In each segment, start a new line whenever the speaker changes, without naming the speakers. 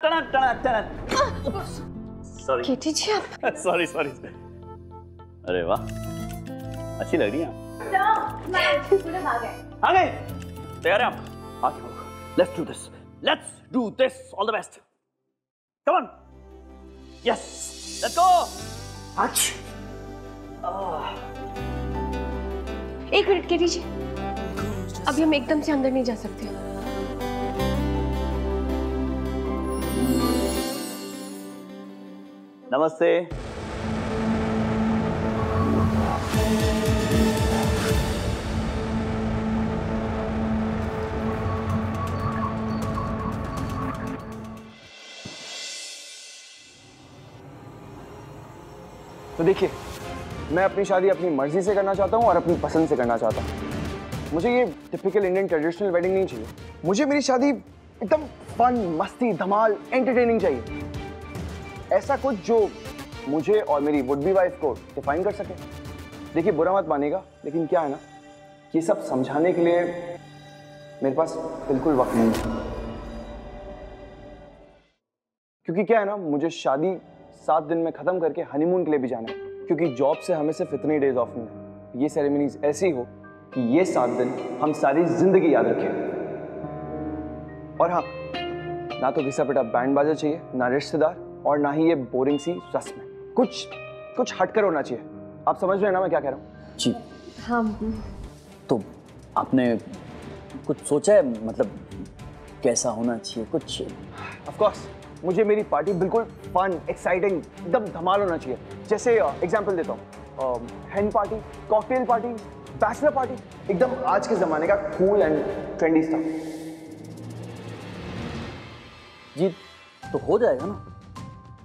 टनक टनक टनक। सॉरी
केटी जी आप।
Sorry sorry. अरे वाह, अच्छी लग रही है। आ गए। तैयार हैं आप? Let's do this, let's do this. All the best. Come on. Yes, let's go.
एक मिनट केटी जी, अभी हम एकदम से अंदर नहीं जा सकते।
नमस्ते।
तो देखिए, मैं अपनी शादी अपनी मर्जी से करना चाहता हूँ और अपनी पसंद से करना चाहता हूँ। मुझे ये टिपिकल इंडियन ट्रेडिशनल वेडिंग नहीं चाहिए। मुझे मेरी शादी एकदम फन, मस्ती, धमाल, एंटरटेनिंग चाहिए। ऐसा कुछ जो मुझे और मेरी वुड बी वाइफ को डिफाइन कर सके। देखिए, बुरा मत मानिएगा, लेकिन क्या है ना, ये सब समझाने के लिए मेरे पास बिल्कुल वक्त नहीं है। क्योंकि क्या है ना, मुझे शादी 7 दिन में खत्म करके हनीमून के लिए भी जाना है। क्योंकि जॉब से हमें सिर्फ इतने डेज ऑफ नहीं है। ये सेरेमनीज ऐसी हो कि ये 7 दिन हम सारी जिंदगी याद रखें। और हाँ, ना तो घिसा पिटा बैंड बाजा चाहिए, ना रिश्तेदार, और ना ही ये बोरिंग सी रस्म। कुछ हटकर होना चाहिए। आप समझ रहे हैं ना मैं क्या कह रहा हूँ?
जी
हाँ।
तो आपने कुछ सोचा है, मतलब कैसा होना चाहिए कुछ?
ऑफ कोर्स, मुझे मेरी पार्टी बिल्कुल फन, एक्साइटिंग, एकदम धमाल होना चाहिए। जैसे एग्जांपल देता हूँ, hand party, cocktail party, bachelor party, एकदम आज के जमाने का कूल एंड ट्रेंडी स्टाइल।
जी तो हो जाएगा ना,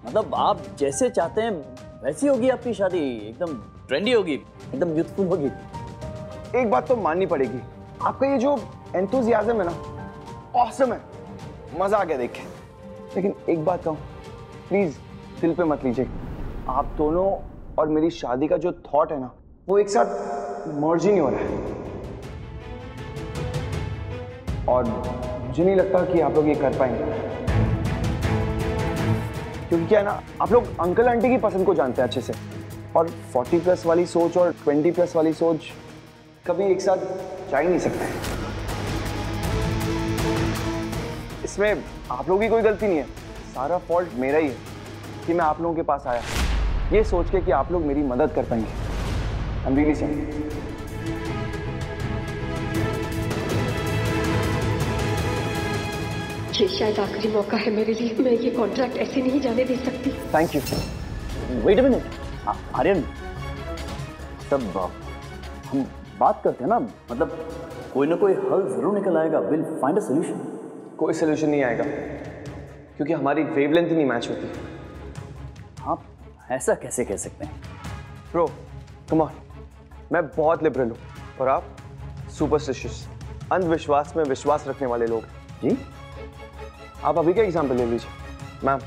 मतलब आप जैसे चाहते हैं वैसी होगी आपकी शादी। एकदम ट्रेंडी होगी, एकदम यूथफुल होगी।
एक बात तो माननी पड़ेगी, आपका ये जो एंथुसियाज्म है ना, ऑसम है, मजा आ गया देख के। लेकिन एक बात कहूँ, प्लीज दिल पे मत लीजिए। आप दोनों और मेरी शादी का जो थॉट है ना, वो एक साथ मर्ज ही नहीं हो रहा है। और मुझे नहीं लगता कि आप लोग ये कर पाएंगे। क्योंकि क्या है ना, आप लोग अंकल आंटी की पसंद को जानते हैं अच्छे से, और 40+ वाली सोच और 20+ वाली सोच कभी एक साथ जा ही नहीं सकते। इसमें आप लोगों की कोई गलती नहीं है, सारा फॉल्ट मेरा ही है कि मैं आप लोगों के पास आया ये सोच के कि आप लोग मेरी मदद कर पाएंगे। I am really sorry.
ये शायद आखिरी मौका है मेरे लिए। मैं ये कॉन्ट्रैक्ट ऐसे नहीं जाने दे सकती।
Thank you.
Wait a minute Aryan, तब हम बात करते हैं ना, मतलब कोई ना कोई हल जरूर निकल आएगा। Will find a solution.
कोई सोल्यूशन नहीं आएगा क्योंकि हमारी वेवलेंथ ही नहीं मैच होती।
आप ऐसा कैसे कह सकते हैं?
ब्रो कम ऑन, मैं बहुत लिबरल हूँ और आप सुपरस्टिशियस, अंधविश्वास में विश्वास रखने वाले लोग।
जी
आप अभी का एग्जाम्पल ले लीजिए। मैम,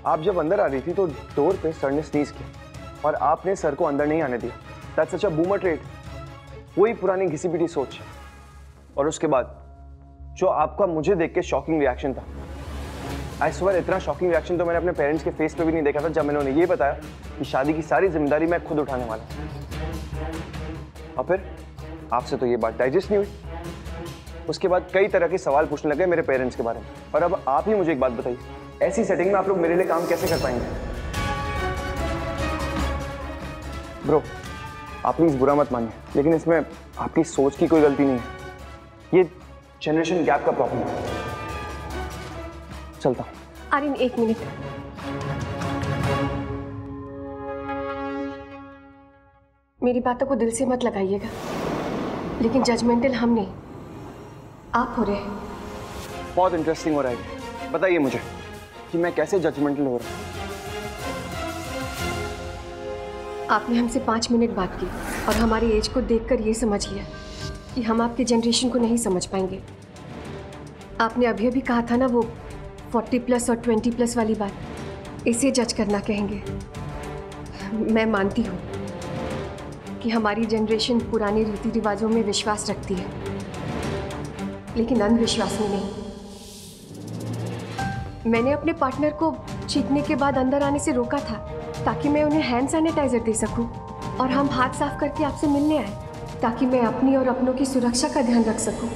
आप जब अंदर आ रही थी तो डोर पे सर ने स्नीज किया और आपने सर को अंदर नहीं आने दिया। That's such a boomer trait. वही पुरानी घिसी पिटी सोच। और उसके बाद जो आपका मुझे देख के शॉकिंग रिएक्शन था, आई स्वेयर इतना शॉकिंग रिएक्शन तो मैंने अपने पेरेंट्स के फेस पे भी नहीं देखा था जब मैंने उन्हें ये बताया कि शादी की सारी जिम्मेदारी मैं खुद उठाने वाला हूं। और फिर आपसे तो ये बात डाइजेस्ट नहीं हुई। उसके बाद कई तरह के सवाल पूछने लगे मेरे पेरेंट्स के बारे में। और अब आप ही मुझे एक बात बताइए, ऐसी सेटिंग में आप लोग मेरे लिए काम कैसे कर पाएंगे? ब्रो आप प्लीज बुरा मत मानिए, लेकिन इसमें आपकी सोच की कोई गलती नहीं है। ये जनरेशन गैप का प्रॉब्लम है। चलता हूं।
आर्यन एक मिनट। मेरी बातों को दिल से मत लगाइएगा, लेकिन जजमेंटल हम नहीं, आप हो रहे हैं।
बहुत इंटरेस्टिंग हो रहा है। बताइए मुझे कि मैं कैसे जजमेंटल हो रहा हूं।
आपने हमसे 5 मिनट बात की और हमारी एज को देखकर ये समझ लिया कि हम आपके जनरेशन को नहीं समझ पाएंगे। आपने अभी अभी कहा था ना वो 40+ और 20+ वाली बात, इसे जज करना कहेंगे। मैं मानती हूँ कि हमारी जनरेशन पुराने रीति रिवाजों में विश्वास रखती है, लेकिन अंधविश्वास में नहीं। मैंने अपने पार्टनर को चीखने के बाद अंदर आने से रोका था ताकि मैं उन्हें हैंड सैनिटाइजर दे सकूं और हम हाथ साफ करके आपसे मिलने आए ताकि मैं अपनी और अपनों की सुरक्षा का ध्यान रख सकूं।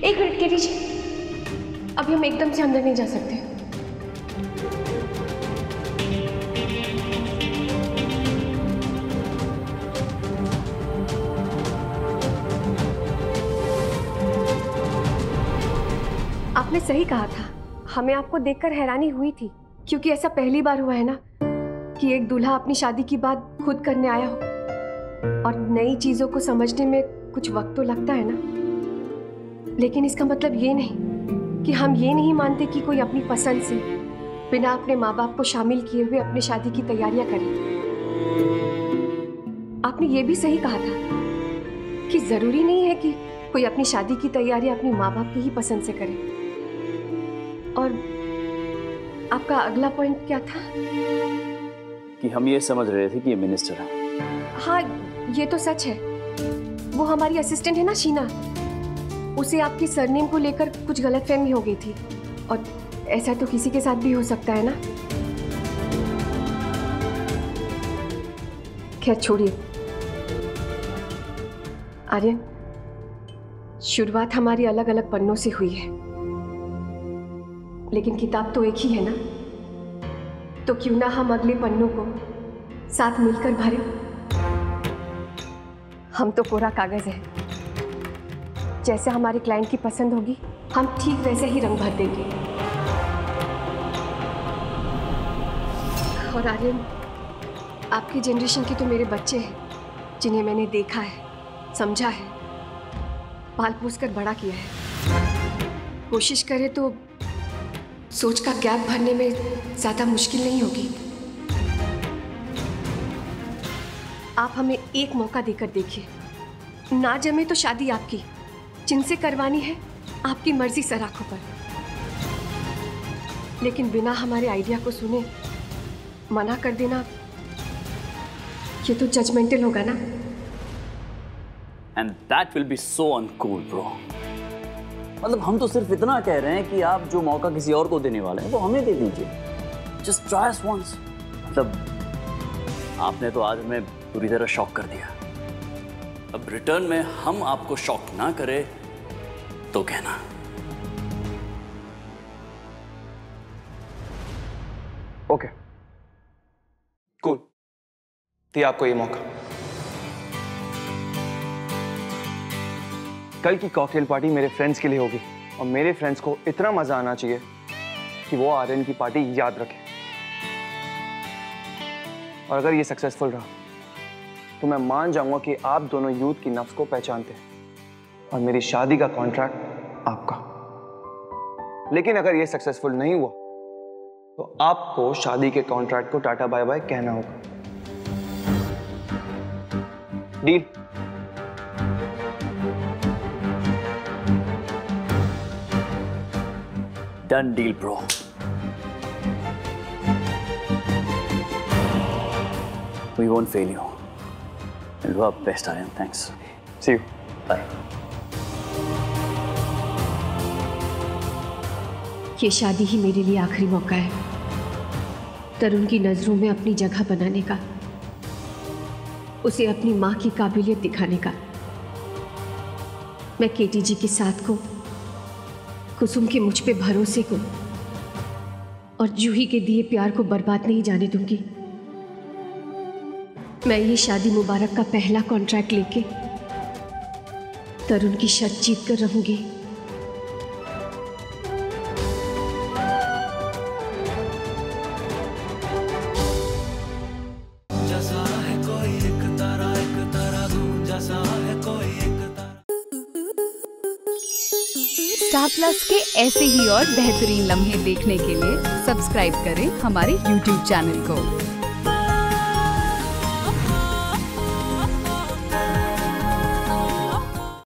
एक मिनट के दीजिए, अभी हम एकदम से अंदर नहीं जा सकते। आपने सही कहा था, हमें आपको देखकर हैरानी हुई थी क्योंकि ऐसा पहली बार हुआ है ना कि एक दूल्हा अपनी शादी की बात खुद करने आया हो, और नई चीजों को समझने में कुछ वक्त तो लगता है ना। लेकिन इसका मतलब ये नहीं कि हम ये नहीं मानते कि कोई अपनी पसंद से बिना अपने माँ बाप को शामिल किए हुए अपनी शादी की तैयारियां करे। आपने ये भी सही कहा था कि जरूरी नहीं है कि कोई अपनी शादी की तैयारी अपनी माँ बाप की ही पसंद से करे। और आपका अगला पॉइंट क्या था?
कि हम ये समझ रहे थे कि ये मिनिस्टर है।
हाँ, ये तो सच है। वो हमारी असिस्टेंट है ना शीना, उसे आपकी सरनेम को लेकर कुछ गलतफहमी हो गई थी, और ऐसा तो किसी के साथ भी हो सकता है ना। खैर छोड़िए आर्यन, शुरुआत हमारी अलग अलग पन्नों से हुई है, लेकिन किताब तो एक ही है ना, तो क्यों ना हम अगले पन्नों को साथ मिलकर भरें। हम तो कोरा कागज है, जैसे हमारे क्लाइंट की पसंद होगी हम ठीक वैसे ही रंग भर देंगे। और आर्यन, आपकी जनरेशन के तो मेरे बच्चे हैं जिन्हें मैंने देखा है, समझा है, पाल पोस कर बड़ा किया है। कोशिश करें तो सोच का गैप भरने में ज्यादा मुश्किल नहीं होगी। आप हमें एक मौका देकर देखिए, ना जमे तो शादी आपकी, जिनसे करवानी है आपकी मर्जी सर आंखों पर, लेकिन बिना हमारे आइडिया को सुने मना कर देना ये तो जजमेंटल होगा ना।
And that will be so uncool bro. मतलब हम तो सिर्फ इतना कह रहे हैं कि आप जो मौका किसी और को देने वाले हैं वो हमें दे दीजिए। Just try us once. मतलब आपने तो आज हमें पूरी तरह शॉक कर दिया, अब रिटर्न में हम आपको शॉक ना करें तो कहना।
ओके कूल, दिया आपको ये मौका। कल की कॉकटेल पार्टी मेरे फ्रेंड्स के लिए होगी, और मेरे फ्रेंड्स को इतना मजा आना चाहिए कि वो आर्यन की पार्टी याद रखें। और अगर ये सक्सेसफुल रहा तो मैं मान जाऊंगा कि आप दोनों यूथ की नफ्स को पहचानते हैं और मेरी शादी का कॉन्ट्रैक्ट आपका। लेकिन अगर ये सक्सेसफुल नहीं हुआ तो आपको शादी के कॉन्ट्रैक्ट को टाटा बाय बाय कहना होगा। Deal?
Done deal bro. We won't fail you. We'll do our best, Aryan. Thanks.
See you.
Bye.
ये शादी ही मेरे लिए आखिरी मौका है तरुण की नजरों में अपनी जगह बनाने का, उसे अपनी मां की काबिलियत दिखाने का। मैं केटी जी के साथ को, कुसुम के मुझ पे भरोसे को और जूही के दिए प्यार को बर्बाद नहीं जाने दूंगी। मैं ये शादी मुबारक का पहला कॉन्ट्रैक्ट लेके तरुण की शर्त जीत कर रहूंगी।
स्टार प्लस के ऐसे ही और बेहतरीन लम्हे देखने के लिए सब्सक्राइब करें हमारे YouTube चैनल को।